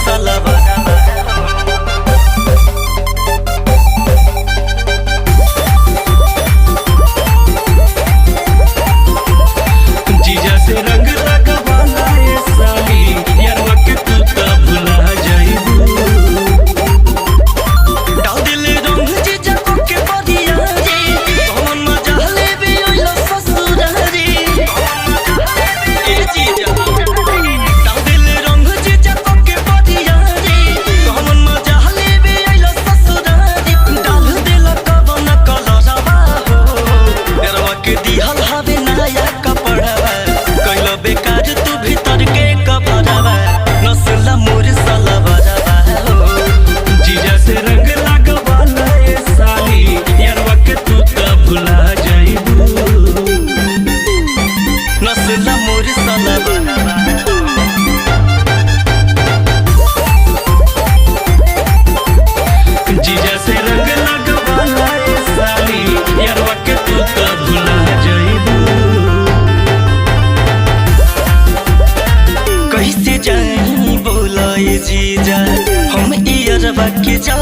सलवा जीजा से रंग लगवाला ये साली यारवा के तू त भुला जाइबू डाल दिल रंग जीजा को के बदिया रे कौन मजा लेबे ओइला ससुरा रे ए जीजा डाल दिल रंग जीजा को के बदिया रे कौन मजा लेबे ओइला ससुरा रे डाल दिल कवन कलरवा हो यारवा के दिहल हवे नया कपड़वा कइला बेकार तू भीतर के कपड़वा नसला मोर सलवारवा हो जीजा से रंग लगवाला ये साली यारवा के तू त भुला जाइबू नसला मोर सलवारवा जीजा से रंग लगवाला ये साली यारवा के तू त भुला जाइबू कैसे जाई बोला ये जीजा हम यारवा के जा